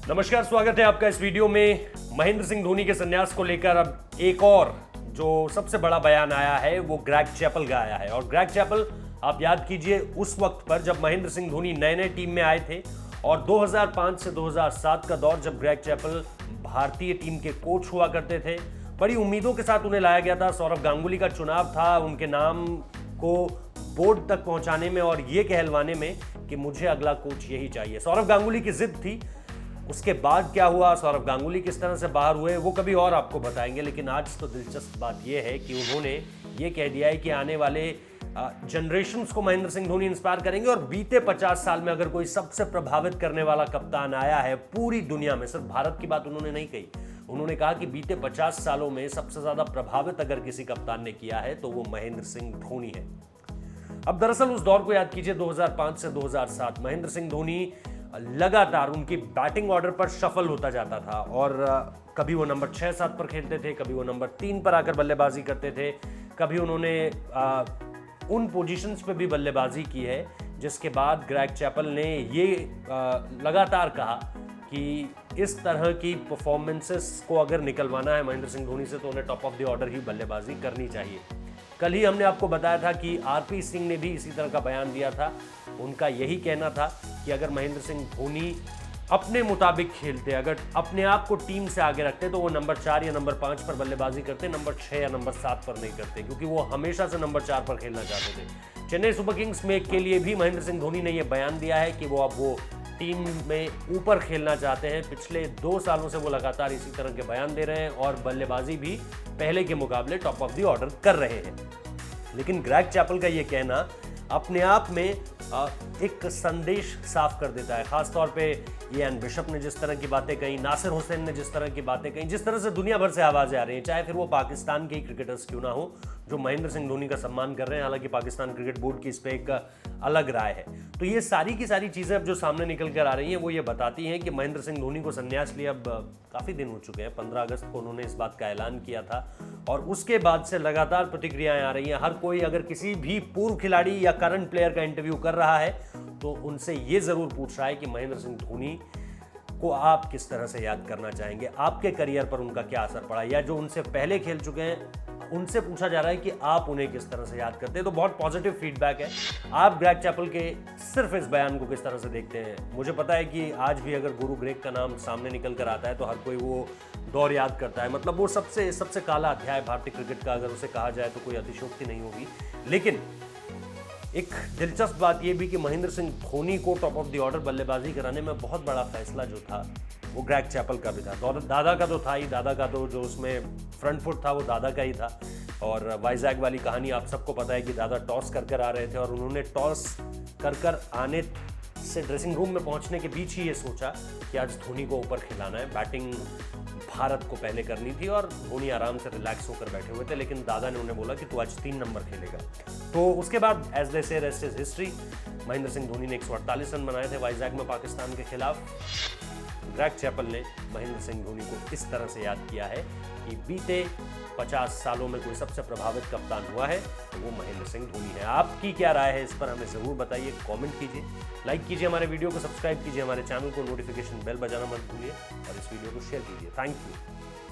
नमस्कार, स्वागत है आपका इस वीडियो में। महेंद्र सिंह धोनी के संन्यास को लेकर अब एक और जो सबसे बड़ा बयान आया है वो ग्रेग चैपल का आया है। और ग्रेग चैपल, आप याद कीजिए उस वक्त पर जब महेंद्र सिंह धोनी नए नए टीम में आए थे और 2005 से 2007 का दौर जब ग्रेग चैपल भारतीय टीम के कोच हुआ करते थे, बड़ी उम्मीदों के साथ उन्हें लाया गया था। सौरव गांगुली का चुनाव था उनके नाम को बोर्ड तक पहुंचाने में और ये कहलवाने में कि मुझे अगला कोच यही चाहिए। सौरव गांगुली की जिद थी। उसके बाद क्या हुआ, सौरव गांगुली किस तरह से बाहर हुए, वो कभी और आपको बताएंगे। लेकिन आज तो दिलचस्प बात यह है कि उन्होंने ये कह दिया है कि आने वाले जनरेशन्स को महेंद्र सिंह धोनी इंस्पायर करेंगे। और बीते 50 साल में अगर कोई सबसे प्रभावित करने वाला कप्तान आया है पूरी दुनिया में, सिर्फ भारत की बात उन्होंने नहीं कही, उन्होंने कहा कि बीते 50 सालों में सबसे ज्यादा प्रभावित अगर किसी कप्तान ने किया है तो वो महेंद्र सिंह धोनी है। अब दरअसल उस दौर को याद कीजिए, 2005 से 2007 महेंद्र सिंह धोनी लगातार उनकी बैटिंग ऑर्डर पर शफल होता जाता था और कभी वो नंबर 6-7 पर खेलते थे, कभी वो नंबर 3 पर आकर बल्लेबाजी करते थे, कभी उन्होंने उन पोजीशंस पे भी बल्लेबाजी की है जिसके बाद ग्रेग चैपल ने ये लगातार कहा कि इस तरह की परफॉर्मेंसेस को अगर निकलवाना है महेंद्र सिंह धोनी से तो उन्हें टॉप ऑफ द ऑर्डर ही बल्लेबाजी करनी चाहिए। कल ही हमने आपको बताया था कि आरपी सिंह ने भी इसी तरह का बयान दिया था। उनका यही कहना था कि अगर महेंद्र सिंह धोनी अपने मुताबिक खेलते, अगर अपने आप को टीम से आगे रखते तो वो नंबर 4 या नंबर 5 पर बल्लेबाजी करते, नंबर 6 या नंबर 7 पर नहीं करते, क्योंकि वो हमेशा से नंबर 4 पर खेलना चाहते थे। चेन्नई सुपर किंग्स में के लिए भी महेंद्र सिंह धोनी ने यह बयान दिया है कि वो अब वो टीम में ऊपर खेलना चाहते हैं। पिछले 2 सालों से वो लगातार इसी तरह के बयान दे रहे हैं और बल्लेबाजी भी पहले के मुकाबले टॉप ऑफ द ऑर्डर कर रहे हैं। लेकिन ग्रेग चैपल का ये कहना अपने आप में एक संदेश साफ कर देता है। खासतौर पे इयान बिशप ने जिस तरह की बातें कही, नासिर हुसैन ने जिस तरह की बातें कही, जिस तरह से दुनिया भर से आवाजें आ रही हैं, चाहे फिर वो पाकिस्तान के ही क्रिकेटर्स क्यों ना हो जो महेंद्र सिंह धोनी का सम्मान कर रहे हैं। हालांकि पाकिस्तान क्रिकेट बोर्ड की इस पर एक अलग राय है। तो ये सारी की सारी चीज़ें अब जो सामने निकल कर आ रही हैं वो ये बताती हैं कि महेंद्र सिंह धोनी को संन्यास लिए अब काफ़ी दिन हो चुके हैं। 15 अगस्त को उन्होंने इस बात का ऐलान किया था और उसके बाद से लगातार प्रतिक्रियाएं आ रही हैं। हर कोई अगर किसी भी पूर्व खिलाड़ी या करंट प्लेयर का इंटरव्यू कर रहा है तो उनसे ये ज़रूर पूछ रहा है कि महेंद्र सिंह धोनी को आप किस तरह से याद करना चाहेंगे, आपके करियर पर उनका क्या असर पड़ा, या जो उनसे पहले खेल चुके हैं उनसे पूछा जा रहा है कि आप उन्हें किस तरह से याद करते हैं। तो बहुत पॉजिटिव फीडबैक है। आप ग्रेग चैपल के सिर्फ इस बयान को किस तरह से देखते हैं? मुझे पता है कि आज भी अगर गुरु ग्रेग का नाम सामने निकल कर आता है तो हर कोई वो दौर याद करता है। मतलब वो सबसे काला अध्याय भारतीय क्रिकेट का अगर उसे कहा जाए तो कोई अतिशयोक्ति नहीं होगी। लेकिन एक दिलचस्प बात यह भी कि महेंद्र सिंह धोनी को टॉप ऑफ द ऑर्डर बल्लेबाजी कराने में बहुत बड़ा फैसला जो था वो ग्रेग चैपल का भी था। दादा का तो था ही, दादा का तो जो उसमें फ्रंट फुट था वो दादा का ही था। और वाइजैक वाली कहानी आप सबको पता है कि दादा टॉस कर आ रहे थे और उन्होंने टॉस कर आने से ड्रेसिंग रूम में पहुंचने के बीच ही ये सोचा कि आज धोनी को ऊपर खिलाना है। बैटिंग भारत को पहले करनी थी और धोनी आराम से रिलैक्स होकर बैठे हुए थे, लेकिन दादा ने उन्हें बोला कि तू आज 3 नंबर खेलेगा। तो उसके बाद एज दे से rest is history. Mahendra Singh Dhoni ने 148 रन बनाए थे वाइजैक में पाकिस्तान के खिलाफ। ग्रेग चैपल ने महेंद्र सिंह धोनी को इस तरह से याद किया है कि बीते 50 सालों में कोई सबसे प्रभावित कप्तान हुआ है तो वो महेंद्र सिंह धोनी है। आपकी क्या राय है इस पर हमें ज़रूर बताइए, कमेंट कीजिए, लाइक कीजिए हमारे वीडियो को, सब्सक्राइब कीजिए हमारे चैनल को, नोटिफिकेशन बेल बजाना मत भूलिए और इस वीडियो को शेयर कीजिए। Thank you.